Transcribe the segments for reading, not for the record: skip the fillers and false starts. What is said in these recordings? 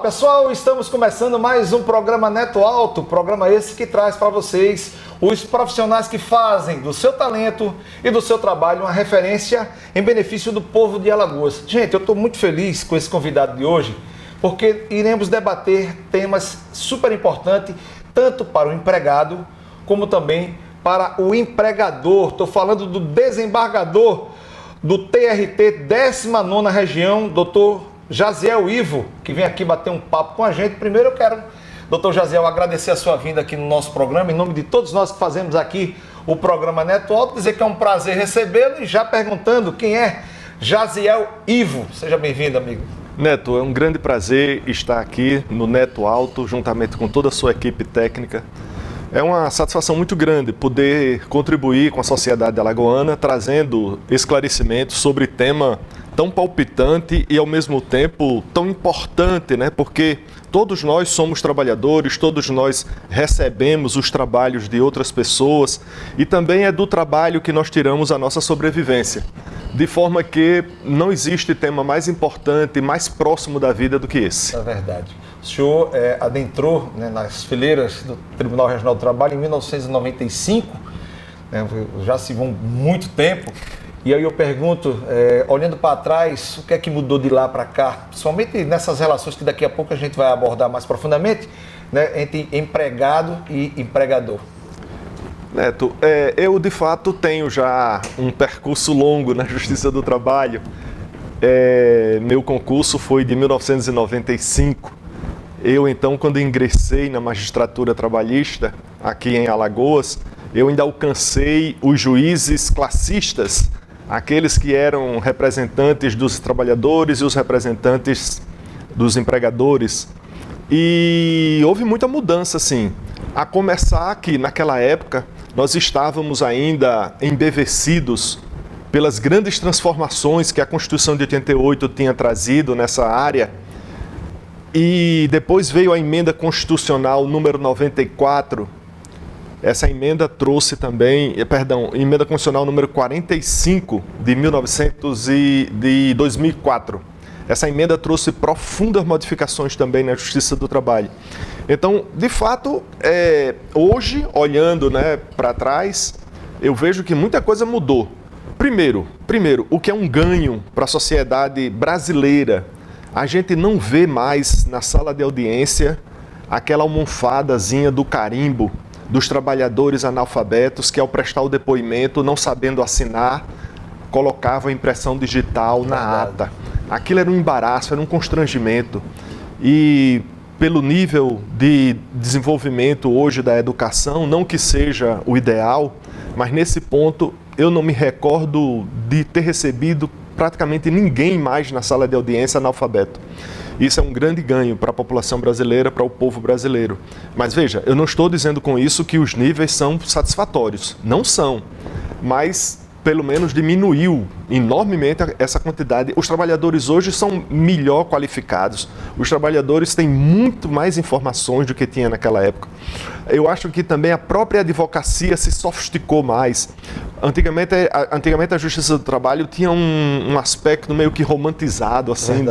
pessoal, estamos começando mais um programa Neto Alto, programa esse que traz para vocês os profissionais que fazem do seu talento e do seu trabalho uma referência em benefício do povo de Alagoas. Gente, eu estou muito feliz com esse convidado de hoje, porque iremos debater temas super importantes, tanto para o empregado, como também para o empregador. Estou falando do desembargador do TRT 19ª Região, doutor Jaziel Ivo, que vem aqui bater um papo com a gente. Primeiro eu quero, doutor Jaziel, agradecer a sua vinda aqui no nosso programa, em nome de todos nós que fazemos aqui o programa Neto Alto, dizer que é um prazer recebê-lo e já perguntando quem é Jaziel Ivo. Seja bem-vindo, amigo. Neto, é um grande prazer estar aqui no Neto Alto, juntamente com toda a sua equipe técnica. É uma satisfação muito grande poder contribuir com a sociedade alagoana, trazendo esclarecimentos sobre tema tão palpitante e, ao mesmo tempo, tão importante, né? Porque todos nós somos trabalhadores, todos nós recebemos os trabalhos de outras pessoas e também é do trabalho que nós tiramos a nossa sobrevivência. De forma que não existe tema mais importante, mais próximo da vida do que esse. É verdade. O senhor adentrou, né, nas fileiras do Tribunal Regional do Trabalho em 1995, né, já se vão muito tempo. E aí eu pergunto, olhando para trás, o que é que mudou de lá para cá? Principalmente nessas relações que daqui a pouco a gente vai abordar mais profundamente, né, entre empregado e empregador. Neto, eu de fato tenho já um percurso longo na Justiça do Trabalho. Meu concurso foi de 1995. Eu então, quando ingressei na magistratura trabalhista aqui em Alagoas, eu ainda alcancei os juízes classistas, aqueles que eram representantes dos trabalhadores e os representantes dos empregadores. E houve muita mudança, sim. A começar que, naquela época, nós estávamos ainda embevecidos pelas grandes transformações que a Constituição de 88 tinha trazido nessa área. E depois veio a emenda constitucional número 94. Essa emenda trouxe também, emenda constitucional número 45 de 2004. Essa emenda trouxe profundas modificações também na Justiça do Trabalho. Então, de fato, hoje, olhando, né, para trás, eu vejo que muita coisa mudou. Primeiro, o que é um ganho para a sociedade brasileira, a gente não vê mais na sala de audiência aquela almofadazinha do carimbo dos trabalhadores analfabetos que, ao prestar o depoimento, não sabendo assinar, colocavam a impressão digital na ata. Aquilo era um embaraço, era um constrangimento. E pelo nível de desenvolvimento hoje da educação, não que seja o ideal, mas nesse ponto eu não me recordo de ter recebido praticamente ninguém mais na sala de audiência analfabeto. Isso é um grande ganho para a população brasileira, para o povo brasileiro. Mas veja, eu não estou dizendo com isso que os níveis são satisfatórios. Não são, mas pelo menos diminuiu enormemente essa quantidade. Os trabalhadores hoje são melhor qualificados. Os trabalhadores têm muito mais informações do que tinha naquela época. Eu acho que também a própria advocacia se sofisticou mais. Antigamente a Justiça do Trabalho tinha um aspecto meio que romantizado, assim,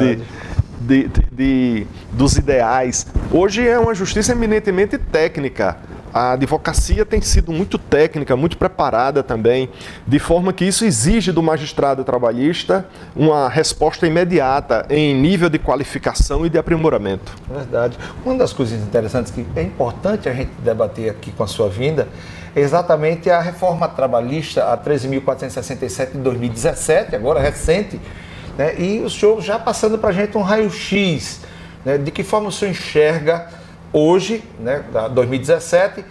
dos ideais. Hoje é uma justiça eminentemente técnica. A advocacia tem sido muito técnica, muito preparada também, de forma que isso exige do magistrado trabalhista uma resposta imediata em nível de qualificação e de aprimoramento. Verdade. Uma das coisas interessantes que é importante a gente debater aqui com a sua vinda é exatamente a reforma trabalhista, a 13.467 de 2017, agora recente, né? E o senhor já passando para a gente um raio-x, né? De que forma o senhor enxerga hoje, né, 2017,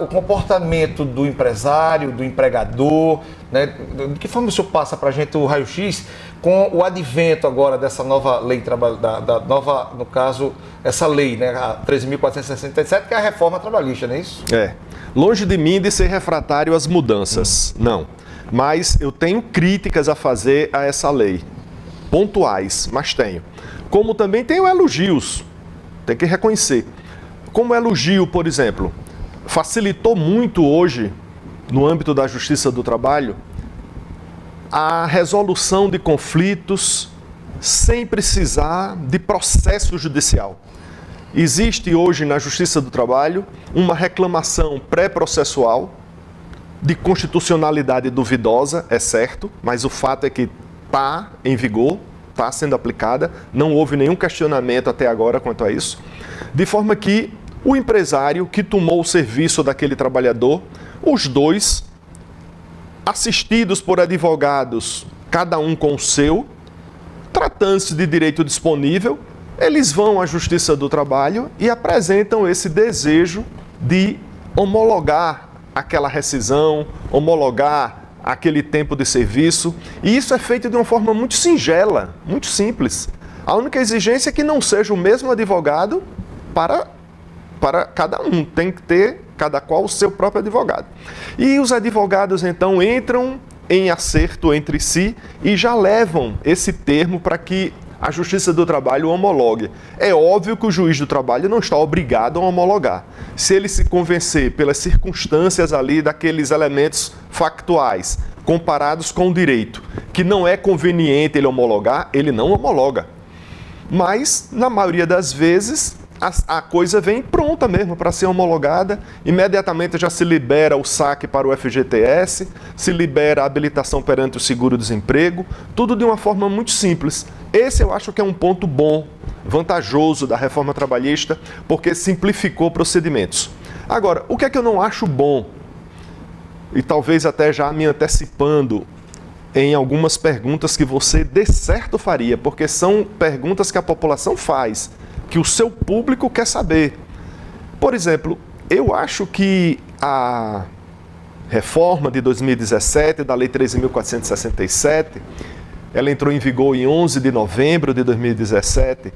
o comportamento do empresário, do empregador, né, de que forma o senhor passa para a gente o raio-x com o advento agora dessa nova lei, da nova, no caso, essa lei, né, a 13.467, que é a reforma trabalhista, não é isso? Longe de mim de ser refratário às mudanças, não. Mas eu tenho críticas a fazer a essa lei, pontuais, mas tenho. Como também tenho elogios. Tem que reconhecer. Como elogio, por exemplo, facilitou muito hoje, no âmbito da Justiça do Trabalho, a resolução de conflitos sem precisar de processo judicial. Existe hoje na Justiça do Trabalho uma reclamação pré-processual de constitucionalidade duvidosa, é certo, mas o fato é que está em vigor, está sendo aplicada, não houve nenhum questionamento até agora quanto a isso, de forma que o empresário que tomou o serviço daquele trabalhador, os dois, assistidos por advogados, cada um com o seu, tratando-se de direito disponível, eles vão à Justiça do Trabalho e apresentam esse desejo de homologar aquela rescisão, homologar aquele tempo de serviço, e isso é feito de uma forma muito singela, muito simples. A única exigência é que não seja o mesmo advogado para cada um, tem que ter cada qual o seu próprio advogado. E os advogados então entram em acerto entre si e já levam esse termo para que a Justiça do Trabalho homologue. É óbvio que o juiz do trabalho não está obrigado a homologar. Se ele se convencer pelas circunstâncias ali daqueles elementos factuais, comparados com o direito, que não é conveniente ele homologar, ele não homologa. Mas, na maioria das vezes, a coisa vem pronta mesmo para ser homologada, imediatamente já se libera o saque para o FGTS, se libera a habilitação perante o seguro-desemprego, tudo de uma forma muito simples. Esse eu acho que é um ponto bom, vantajoso da reforma trabalhista, porque simplificou procedimentos. Agora, o que é que eu não acho bom, e talvez até já me antecipando em algumas perguntas que você de certo faria, porque são perguntas que a população faz, que o seu público quer saber. Por exemplo, eu acho que a reforma de 2017 da Lei 13.467, ela entrou em vigor em 11 de novembro de 2017,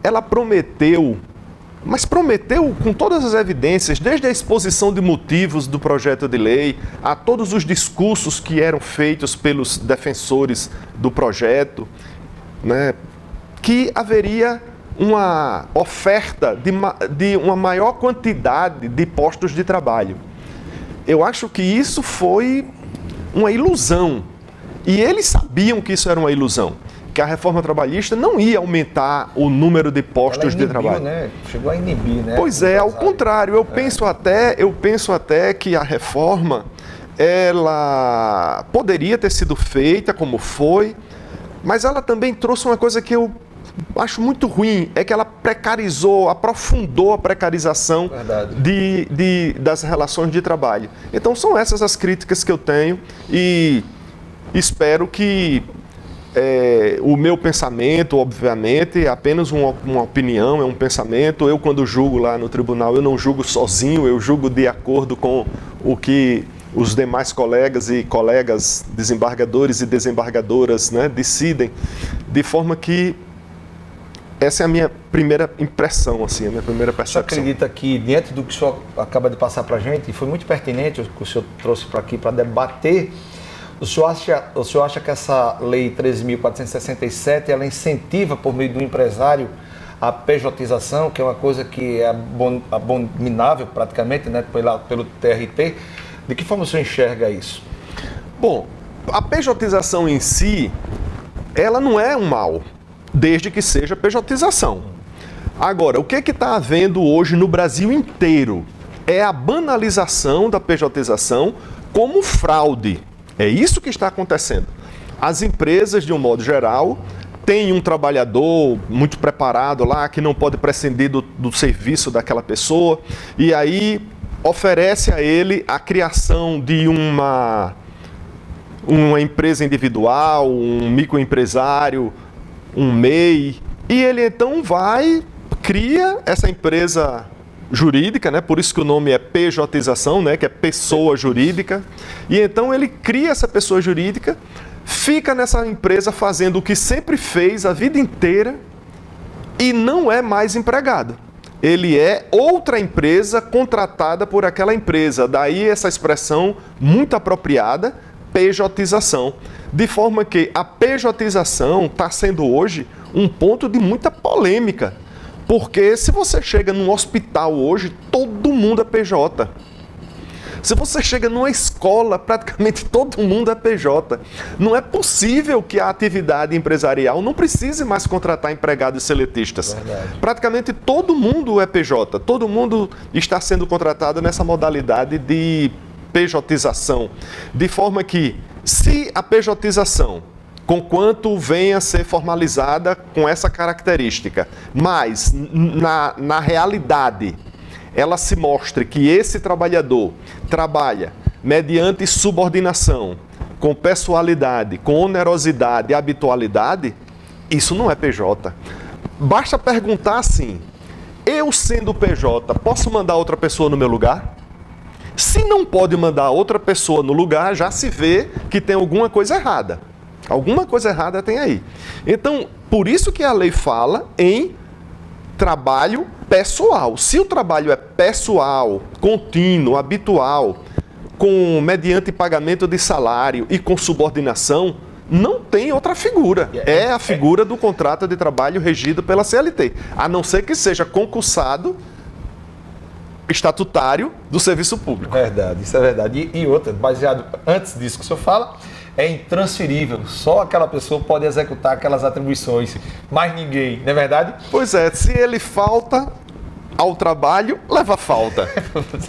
ela prometeu, mas prometeu com todas as evidências, desde a exposição de motivos do projeto de lei, a todos os discursos que eram feitos pelos defensores do projeto, né, que haveria uma oferta de uma maior quantidade de postos de trabalho. Eu acho que isso foi uma ilusão. E eles sabiam que isso era uma ilusão, que a reforma trabalhista não ia aumentar o número de postos de trabalho. Né? Chegou a inibir, né? Pois é, ao contrário, eu penso até que a reforma ela poderia ter sido feita como foi, mas ela também trouxe uma coisa que eu acho muito ruim, é que ela precarizou, aprofundou a precarização das relações de trabalho. Então são essas as críticas que eu tenho e espero que o meu pensamento, obviamente, é apenas uma opinião, é um pensamento. Eu, quando julgo lá no tribunal, eu não julgo sozinho, eu julgo de acordo com o que os demais colegas e colegas desembargadores e desembargadoras, né, decidem, de forma que essa é a minha primeira impressão, assim, a minha primeira percepção. O senhor acredita que, diante do que o senhor acaba de passar para a gente, e foi muito pertinente o que o senhor trouxe para aqui para debater, o senhor acha que essa Lei 13.467, ela incentiva, por meio do empresário, a pejotização, que é uma coisa que é abominável praticamente, né, pelo TRT? De que forma o senhor enxerga isso? Bom, a pejotização em si, ela não é um mal, desde que seja pejotização. Agora, o que está havendo hoje no Brasil inteiro é a banalização da pejotização como fraude. É isso que está acontecendo. As empresas, de um modo geral, têm um trabalhador muito preparado lá, que não pode prescindir do serviço daquela pessoa, e aí oferece a ele a criação de uma empresa individual, um microempresário, um MEI, e ele então cria essa empresa jurídica, né? Por isso que o nome é pejotização, né? Que é pessoa jurídica, e então ele cria essa pessoa jurídica, fica nessa empresa fazendo o que sempre fez a vida inteira e não é mais empregado. Ele é outra empresa contratada por aquela empresa, daí essa expressão muito apropriada, pejotização. De forma que a pejotização está sendo hoje um ponto de muita polêmica. Porque se você chega num hospital hoje, todo mundo é PJ. Se você chega numa escola, praticamente todo mundo é PJ. Não é possível que a atividade empresarial não precise mais contratar empregados seletistas. Verdade. Praticamente todo mundo é PJ, todo mundo está sendo contratado nessa modalidade de PJização. De forma que, se a PJização, conquanto venha a ser formalizada com essa característica, mas na realidade ela se mostre que esse trabalhador trabalha mediante subordinação, com pessoalidade, com onerosidade e habitualidade, isso não é PJ. Basta perguntar assim: eu sendo PJ, posso mandar outra pessoa no meu lugar? Se não pode mandar outra pessoa no lugar, já se vê que tem alguma coisa errada. Alguma coisa errada tem aí. Então, por isso que a lei fala em trabalho pessoal. Se o trabalho é pessoal, contínuo, habitual, mediante pagamento de salário e com subordinação, não tem outra figura. É a figura do contrato de trabalho regido pela CLT. A não ser que seja concursado estatutário do serviço público. Verdade, isso é verdade. E outra, baseado antes disso que o senhor fala, é intransferível. Só aquela pessoa pode executar aquelas atribuições, mais ninguém, não é verdade? Pois é, se ele falta ao trabalho, leva falta.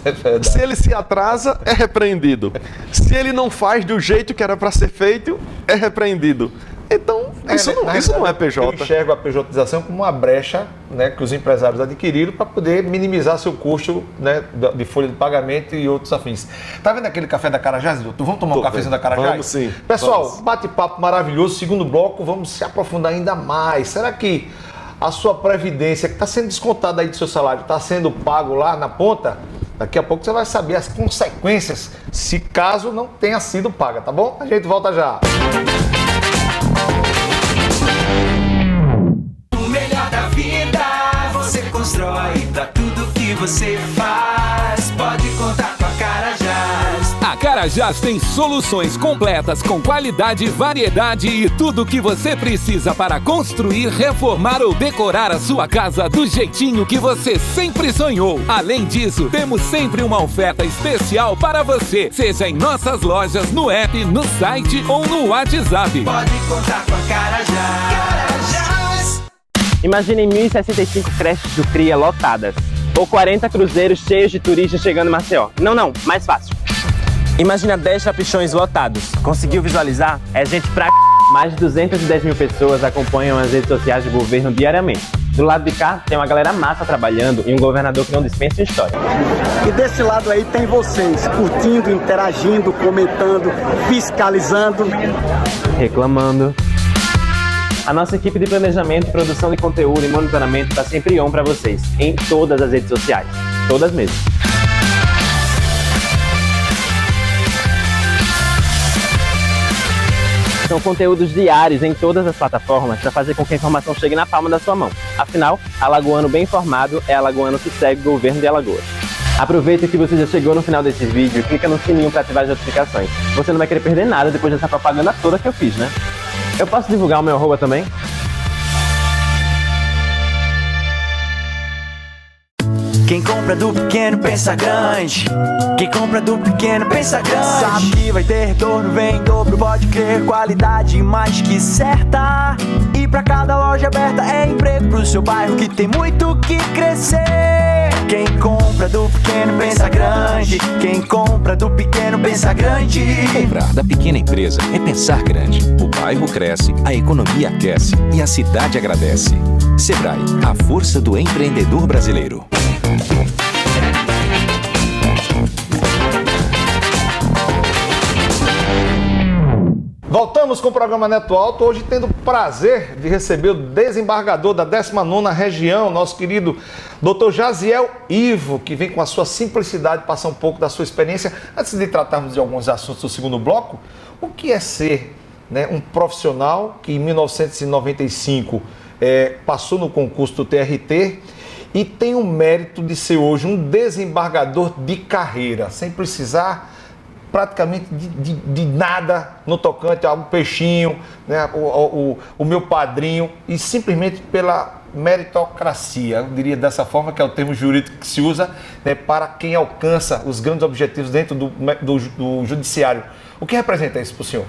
É verdade. Se ele se atrasa, é repreendido. Se ele não faz do jeito que era para ser feito, é repreendido. Então, isso não é PJ. Eu enxergo a PJização como uma brecha, né, que os empresários adquiriram para poder minimizar seu custo, né, de folha de pagamento e outros afins. Tá vendo aquele café da Carajás, doutor? Vamos tomar um cafezinho da Carajás? Vamos sim. Pessoal, bate-papo maravilhoso. Segundo bloco, vamos se aprofundar ainda mais. Será que a sua previdência, que está sendo descontada aí do seu salário, está sendo pago lá na ponta? Daqui a pouco você vai saber as consequências, se caso não tenha sido paga, tá bom? A gente volta já. O melhor da vida você constrói, pra tudo que você faz, pode contar com a Carajás. A Carajás tem soluções completas com qualidade, variedade e tudo o que você precisa para construir, reformar ou decorar a sua casa do jeitinho que você sempre sonhou. Além disso, temos sempre uma oferta especial para você, seja em nossas lojas, no app, no site ou no WhatsApp. Pode contar com a Carajás. Imaginem 1.065 creches do CRIA lotadas, ou 40 cruzeiros cheios de turistas chegando em Maceió. Não, mais fácil. Imagina 10 chapichões lotados. Conseguiu visualizar? É gente pra Mais de 210 mil pessoas acompanham as redes sociais do governo diariamente. Do lado de cá, tem uma galera massa trabalhando e um governador que não dispensa uma história. E desse lado aí tem vocês, curtindo, interagindo, comentando, fiscalizando, reclamando. A nossa equipe de planejamento, produção de conteúdo e monitoramento está sempre on para vocês, em todas as redes sociais. Todas mesmo. São conteúdos diários em todas as plataformas para fazer com que a informação chegue na palma da sua mão. Afinal, alagoano bem informado é alagoano que segue o governo de Alagoas. Aproveita que você já chegou no final desse vídeo e clica no sininho para ativar as notificações. Você não vai querer perder nada depois dessa propaganda toda que eu fiz, né? Eu posso divulgar o meu arroba também? Quem compra do pequeno pensa grande. Quem compra do pequeno pensa grande. Sabe que vai ter retorno, vem em dobro, pode crer. Qualidade mais que certa. E pra cada loja aberta é emprego pro seu bairro que tem muito que crescer. Quem compra do pequeno pensa grande. Quem compra do pequeno pensa grande. Comprar da pequena empresa é pensar grande. O bairro cresce, a economia aquece e a cidade agradece. Sebrae, a força do empreendedor brasileiro. Voltamos com o programa Neto Alto, hoje tendo o prazer de receber o desembargador da 19ª região, nosso querido Dr. Jaziel Ivo, que vem com a sua simplicidade passar um pouco da sua experiência. Antes de tratarmos de alguns assuntos do segundo bloco, o que é ser, né, um profissional que em 1995 passou no concurso do TRT e tem o mérito de ser hoje um desembargador de carreira, sem precisar praticamente de nada no tocante ao peixinho, né, o meu padrinho, e simplesmente pela meritocracia, eu diria dessa forma, que é o termo jurídico que se usa, né, para quem alcança os grandes objetivos dentro do judiciário. O que representa isso para o senhor?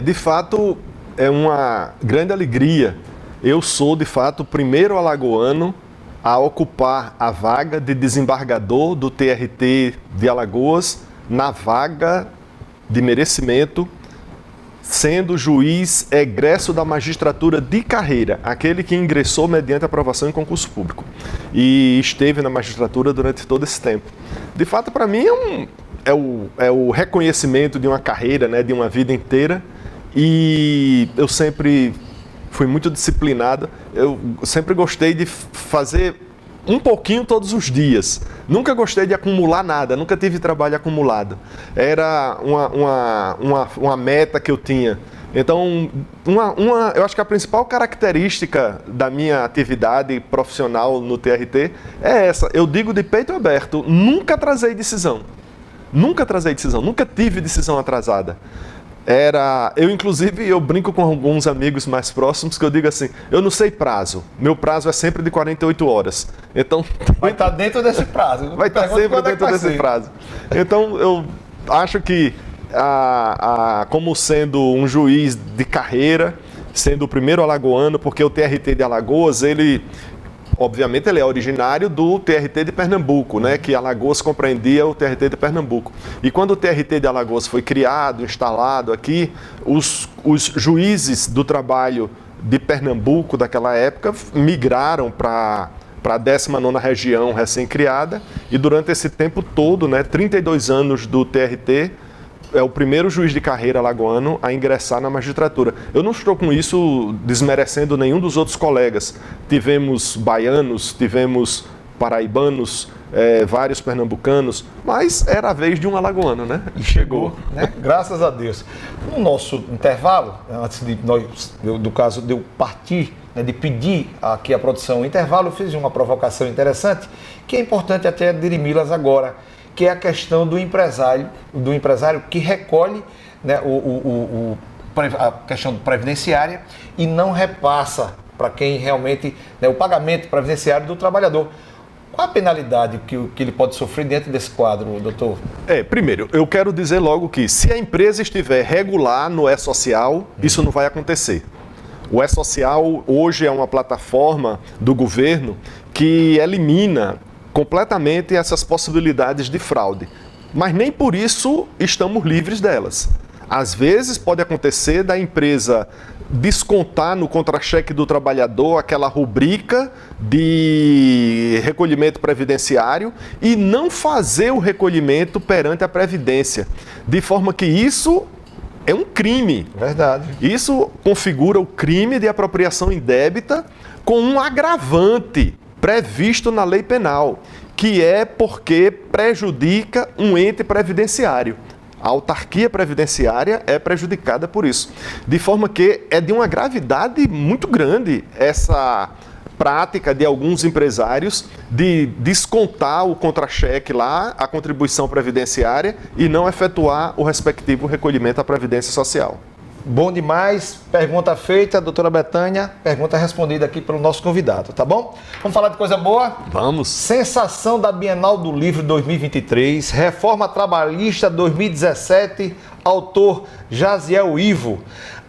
De fato, é uma grande alegria. Eu sou, de fato, o primeiro alagoano a ocupar a vaga de desembargador do TRT de Alagoas na vaga de merecimento, sendo juiz egresso da magistratura de carreira, aquele que ingressou mediante aprovação em concurso público e esteve na magistratura durante todo esse tempo. De fato, para mim, é o reconhecimento de uma carreira, né, de uma vida inteira, e eu sempre fui muito disciplinado, eu sempre gostei de fazer um pouquinho todos os dias. Nunca gostei de acumular nada, nunca tive trabalho acumulado. Era uma meta que eu tinha. Então, eu acho que a principal característica da minha atividade profissional no TRT é essa. Eu digo de peito aberto, nunca atrasei decisão. Nunca tive decisão atrasada. Eu brinco com alguns amigos mais próximos que eu digo assim, eu não sei prazo, meu prazo é sempre de 48 horas. Então, vai estar dentro desse prazo. Vai estar sempre dentro desse prazo. Então, eu acho que, como sendo um juiz de carreira, sendo o primeiro alagoano, porque o TRT de Alagoas, obviamente ele é originário do TRT de Pernambuco, né, que Alagoas compreendia o TRT de Pernambuco. E quando o TRT de Alagoas foi criado, instalado aqui, os juízes do trabalho de Pernambuco daquela época migraram para a 19ª região recém-criada, e durante esse tempo todo, né, 32 anos do TRT, é o primeiro juiz de carreira alagoano a ingressar na magistratura. Eu não estou com isso desmerecendo nenhum dos outros colegas. Tivemos baianos, tivemos paraibanos, vários pernambucanos, mas era a vez de um alagoano, né? E chegou. Né? Graças a Deus. No nosso intervalo, antes de eu partir, né, de pedir aqui a produção o intervalo, eu fiz uma provocação interessante, que é importante até dirimi-las agora, que é a questão do empresário que recolhe, né, a questão previdenciária e não repassa para quem realmente, né, o pagamento previdenciário do trabalhador. Qual a penalidade que ele pode sofrer dentro desse quadro, doutor? Primeiro, eu quero dizer logo que se a empresa estiver regular no E-Social, isso não vai acontecer. O E-Social hoje é uma plataforma do governo que elimina completamente essas possibilidades de fraude. Mas nem por isso estamos livres delas. Às vezes pode acontecer da empresa descontar no contra-cheque do trabalhador aquela rubrica de recolhimento previdenciário e não fazer o recolhimento perante a Previdência. De forma que isso é um crime. Verdade. Isso configura o crime de apropriação indébita com um agravante previsto na lei penal, que é porque prejudica um ente previdenciário. A autarquia previdenciária é prejudicada por isso. De forma que é de uma gravidade muito grande essa prática de alguns empresários de descontar o contra-cheque lá, a contribuição previdenciária, e não efetuar o respectivo recolhimento à Previdência Social. Bom demais, pergunta feita, doutora Betânia, pergunta respondida aqui pelo nosso convidado, tá bom? Vamos falar de coisa boa? Vamos. Sensação da Bienal do Livro 2023, Reforma Trabalhista 2017, autor Jaziel Ivo.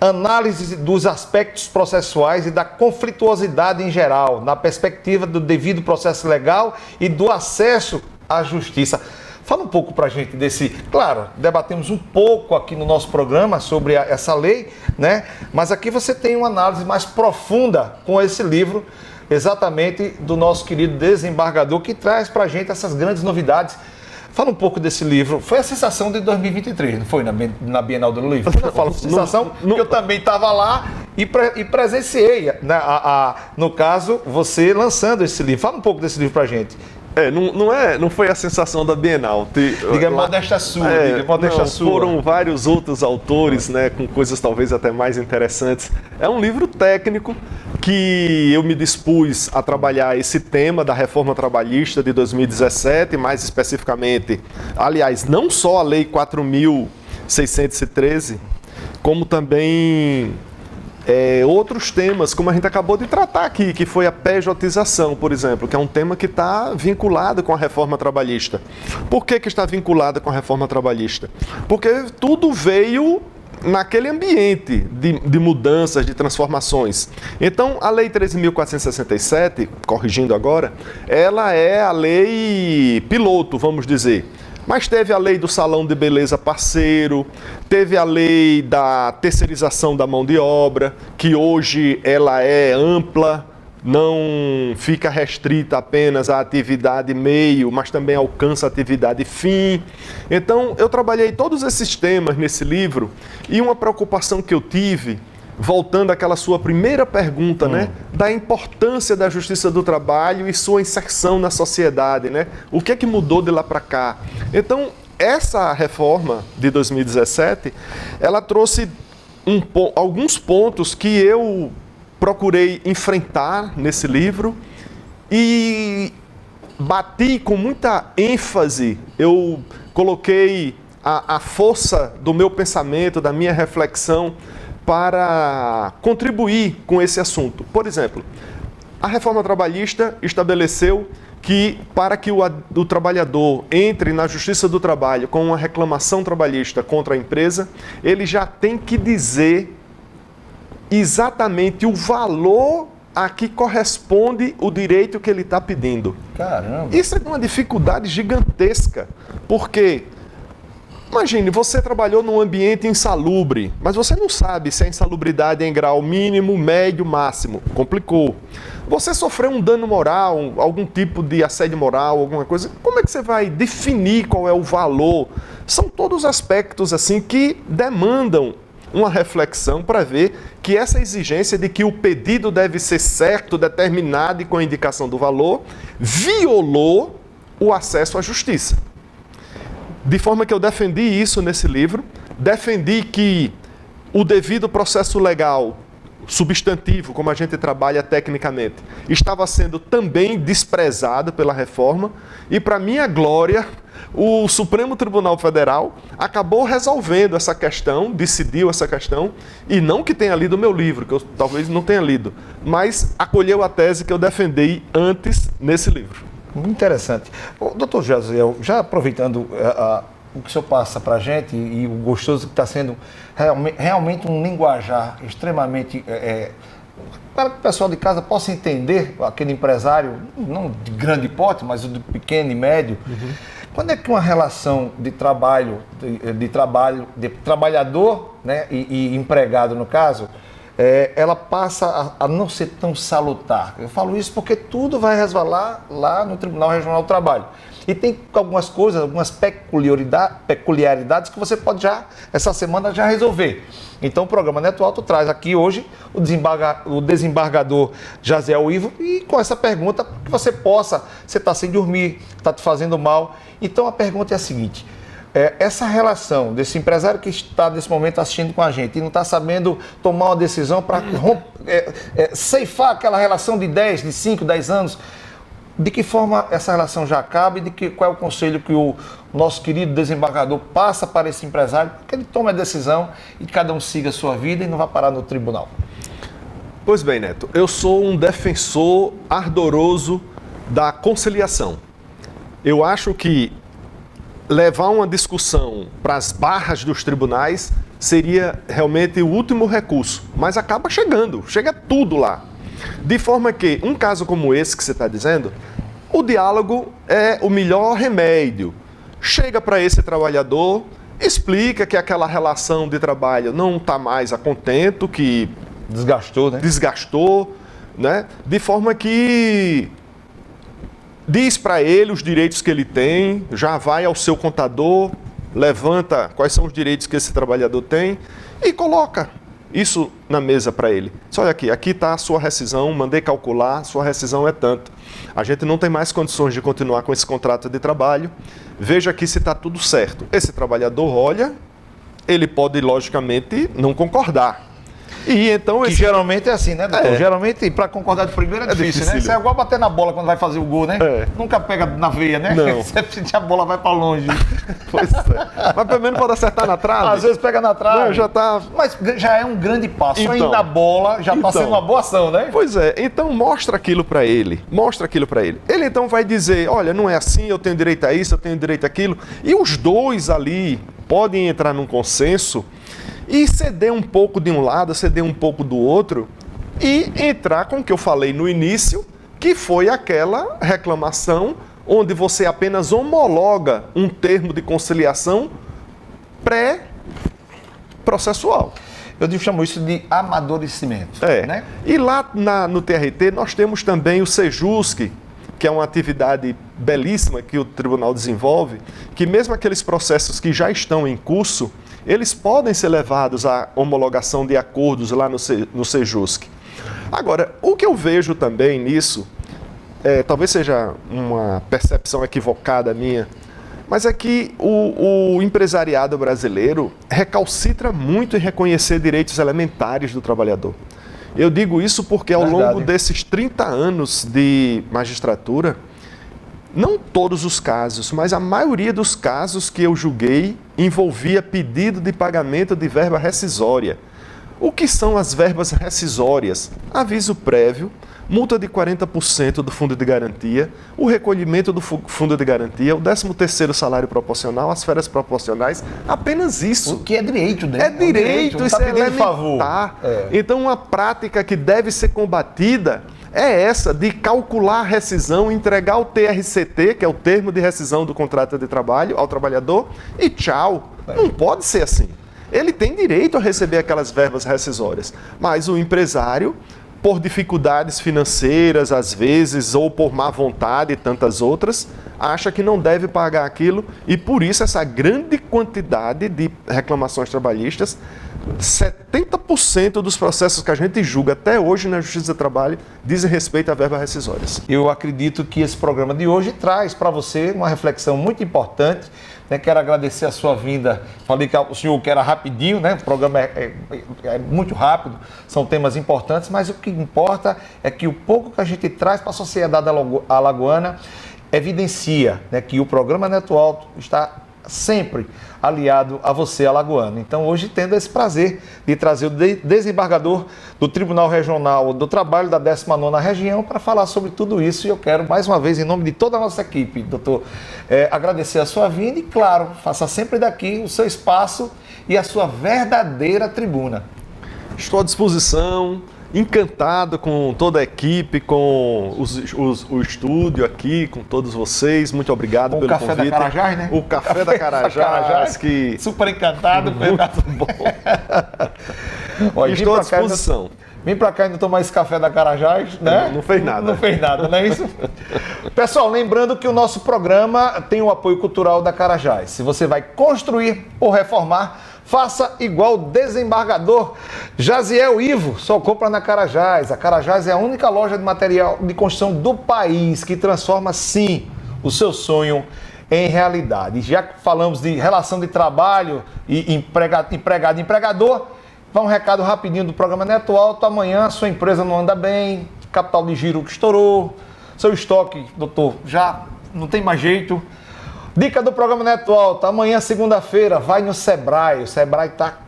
Análise dos aspectos processuais e da conflituosidade em geral, na perspectiva do devido processo legal e do acesso à justiça. Fala um pouco para a gente desse... Claro, debatemos um pouco aqui no nosso programa sobre essa lei, né? Mas aqui você tem uma análise mais profunda com esse livro, exatamente do nosso querido desembargador, que traz para a gente essas grandes novidades. Fala um pouco desse livro. Foi a sensação de 2023, não foi? Na Bienal do Livro? Eu falo sensação porque eu também estava lá e presenciei, né, no caso, você lançando esse livro. Fala um pouco desse livro para a gente. Não foi a sensação da Bienal. Diga modéstia sua, sua. Foram vários outros autores, né, com coisas talvez até mais interessantes. É um livro técnico que eu me dispus a trabalhar esse tema da reforma trabalhista de 2017, mais especificamente, aliás, não só a Lei 4.613, como também outros temas, como a gente acabou de tratar aqui, que foi a pejotização, por exemplo, que é um tema que está vinculado com a reforma trabalhista. Por que está vinculado com a reforma trabalhista? Porque tudo veio naquele ambiente de mudanças, de transformações. Então, a Lei 13.467, corrigindo agora, ela é a lei piloto, vamos dizer. Mas teve a lei do salão de beleza parceiro, teve a lei da terceirização da mão de obra, que hoje ela é ampla, não fica restrita apenas à atividade meio, mas também alcança a atividade fim. Então, eu trabalhei todos esses temas nesse livro e uma preocupação que eu tive, voltando àquela sua primeira pergunta, né, da importância da justiça do trabalho e sua inserção na sociedade, né? O que é que mudou de lá para cá? Então, essa reforma de 2017, ela trouxe alguns pontos que eu procurei enfrentar nesse livro e bati com muita ênfase, eu coloquei a força do meu pensamento, da minha reflexão, para contribuir com esse assunto. Por exemplo, a reforma trabalhista estabeleceu que para que o trabalhador entre na Justiça do Trabalho com uma reclamação trabalhista contra a empresa, ele já tem que dizer exatamente o valor a que corresponde o direito que ele está pedindo. Caramba! Isso é uma dificuldade gigantesca, porque imagine, você trabalhou num ambiente insalubre, mas você não sabe se a insalubridade é em grau mínimo, médio, máximo. Complicou. Você sofreu um dano moral, algum tipo de assédio moral, alguma coisa. Como é que você vai definir qual é o valor? São todos aspectos assim que demandam uma reflexão para ver que essa exigência de que o pedido deve ser certo, determinado e com a indicação do valor, violou o acesso à justiça. De forma que eu defendi isso nesse livro, defendi que o devido processo legal, substantivo, como a gente trabalha tecnicamente, estava sendo também desprezado pela reforma e, para minha glória, o Supremo Tribunal Federal acabou resolvendo essa questão, decidiu essa questão, e não que tenha lido o meu livro, que eu talvez não tenha lido, mas acolheu a tese que eu defendi antes nesse livro. Muito interessante. Doutor Jaziel, já aproveitando o que o senhor passa para a gente e o gostoso que está sendo realmente um linguajar extremamente... para que o pessoal de casa possa entender, aquele empresário, não de grande porte, mas de pequeno e médio, quando é que uma relação de trabalhador, né, e empregado, no caso, ela passa a não ser tão salutar? Eu falo isso porque tudo vai resvalar lá no Tribunal Regional do Trabalho. E tem algumas coisas, algumas peculiaridades que você pode essa semana, já resolver. Então o programa Neto Alto traz aqui hoje o desembargador Jaziel Ivo, e com essa pergunta que você está sem dormir, está te fazendo mal. Então a pergunta é a seguinte: essa relação desse empresário que está nesse momento assistindo com a gente e não está sabendo tomar uma decisão para ceifar aquela relação de 10, de 5, 10 anos, de que forma essa relação já acaba e qual é o conselho que o nosso querido desembargador passa para esse empresário, que ele tome a decisão e cada um siga a sua vida e não vá parar no tribunal? Pois bem, Neto, eu sou um defensor ardoroso da conciliação. Eu acho que levar uma discussão para as barras dos tribunais seria realmente o último recurso, mas acaba chega tudo lá. De forma que, um caso como esse que você está dizendo, o diálogo é o melhor remédio. Chega para esse trabalhador, explica que aquela relação de trabalho não está mais a contento, que desgastou, né? De forma que diz para ele os direitos que ele tem, já vai ao seu contador, levanta quais são os direitos que esse trabalhador tem e coloca isso na mesa para ele. Diz, olha aqui está a sua rescisão, mandei calcular, sua rescisão é tanto. A gente não tem mais condições de continuar com esse contrato de trabalho, veja aqui se está tudo certo. Esse trabalhador olha, ele pode logicamente não concordar, E então Que geralmente é assim, né, doutor? É. Geralmente, para concordar de primeira é difícil, né? dificílimo. Isso é igual bater na bola quando vai fazer o gol, né? É. Nunca pega na veia, né? Não. Sempre a bola vai para longe. Pois é. Mas pelo menos pode acertar na trave. Às vezes pega na trave. Não, já tá. Mas já é um grande passo. Então. Ainda a bola já está Então. sendo uma boa ação, né? Pois é, então mostra aquilo para ele. Mostra aquilo para ele. Ele então vai dizer, olha, não é assim, eu tenho direito a isso, eu tenho direito àquilo. E os dois ali podem entrar num consenso e ceder um pouco de um lado, ceder um pouco do outro e entrar com o que eu falei no início, que foi aquela reclamação onde você apenas homologa um termo de conciliação pré-processual. Eu chamo isso de amadurecimento. É. Né? E lá no TRT nós temos também o Sejusc, que é uma atividade belíssima que o tribunal desenvolve, que mesmo aqueles processos que já estão em curso, eles podem ser levados à homologação de acordos lá no Sejusc. Agora, o que eu vejo também nisso, talvez seja uma percepção equivocada minha, mas é que o empresariado brasileiro recalcitra muito em reconhecer direitos elementares do trabalhador. Eu digo isso porque ao longo desses 30 anos de magistratura, não todos os casos, mas a maioria dos casos que eu julguei envolvia pedido de pagamento de verba rescisória. O que são as verbas rescisórias? Aviso prévio, multa de 40% do fundo de garantia, o recolhimento do fundo de garantia, o 13º salário proporcional, as férias proporcionais, apenas isso. O que é direito, né? É direito, não isso tá é pedindo elementar. É. Então, uma prática que deve ser combatida é essa de calcular a rescisão, entregar o TRCT, que é o termo de rescisão do contrato de trabalho, ao trabalhador, e tchau. Não pode ser assim. Ele tem direito a receber aquelas verbas rescisórias, mas o empresário, por dificuldades financeiras, às vezes, ou por má vontade e tantas outras, acha que não deve pagar aquilo e, por isso, essa grande quantidade de reclamações trabalhistas, 70% dos processos que a gente julga até hoje na Justiça do Trabalho dizem respeito a verbas rescisórias. Eu acredito que esse programa de hoje traz para você uma reflexão muito importante. Quero agradecer a sua vinda. Falei que o senhor que era rapidinho, né? O programa é muito rápido, são temas importantes, mas o que importa é que o pouco que a gente traz para a sociedade alagoana evidencia, né, que o programa Neto Alto está sempre aliado a você, alagoano. Então, hoje, tendo esse prazer de trazer o desembargador do Tribunal Regional do Trabalho da 19ª Região para falar sobre tudo isso. E eu quero, mais uma vez, em nome de toda a nossa equipe, doutor, agradecer a sua vinda e, claro, faça sempre daqui o seu espaço e a sua verdadeira tribuna. Estou à disposição. Encantado com toda a equipe, com o estúdio aqui, com todos vocês. Muito obrigado pelo convite. O Café da Carajás, né? O Café da Carajás, que... Super encantado. Muito bom. Olha, estou à disposição. Vim pra cá ainda tomar esse Café da Carajás, né? Não fez nada. Não fez nada, não é isso? Pessoal, lembrando que o nosso programa tem o apoio cultural da Carajás. Se você vai construir ou reformar, faça igual o desembargador Jaziel Ivo, só compra na Carajás. A Carajás é a única loja de material de construção do país que transforma, sim, o seu sonho em realidade. Já que falamos de relação de trabalho e empregado e empregador, vai um recado rapidinho do programa Neto Alto. Amanhã sua empresa não anda bem, capital de giro que estourou, seu estoque, doutor, já não tem mais jeito. Dica do programa Neto Alto, amanhã, segunda-feira, vai no Sebrae. O Sebrae está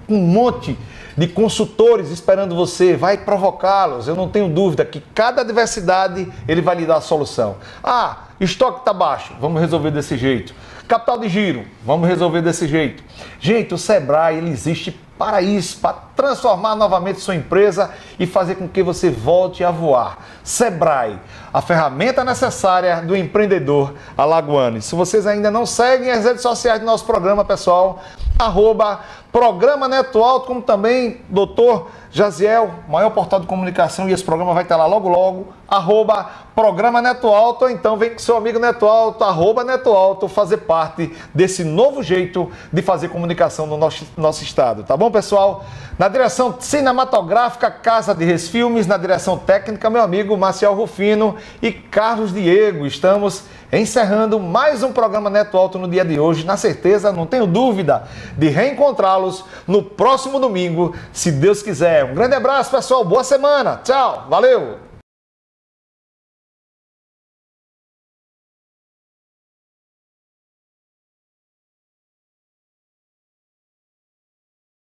com um monte de consultores esperando você, vai provocá-los. Eu não tenho dúvida que cada adversidade ele vai lhe dar a solução. Ah, estoque está baixo, vamos resolver desse jeito. Capital de giro, vamos resolver desse jeito. Gente, o Sebrae ele existe para isso, para transformar novamente sua empresa e fazer com que você volte a voar. Sebrae, a ferramenta necessária do empreendedor alagoano. E se vocês ainda não seguem as redes sociais do nosso programa, pessoal, @Programa Neto Alto, como também Dr. Jaziel, maior portal de comunicação, e esse programa vai estar lá logo logo, @Programa Neto Alto, ou então vem com seu amigo Neto Alto, @Neto Alto, fazer parte desse novo jeito de fazer comunicação no nosso estado, tá bom, pessoal? Na direção cinematográfica, Casa de Reis Filmes, na direção técnica, meu amigo Marcial Rufino e Carlos Diego. Estamos encerrando mais um programa Neto Alto no dia de hoje, na certeza, não tenho dúvida, de reencontrá-los encontrá-los no próximo domingo, se Deus quiser. Um grande abraço, pessoal. Boa semana. Tchau. Valeu.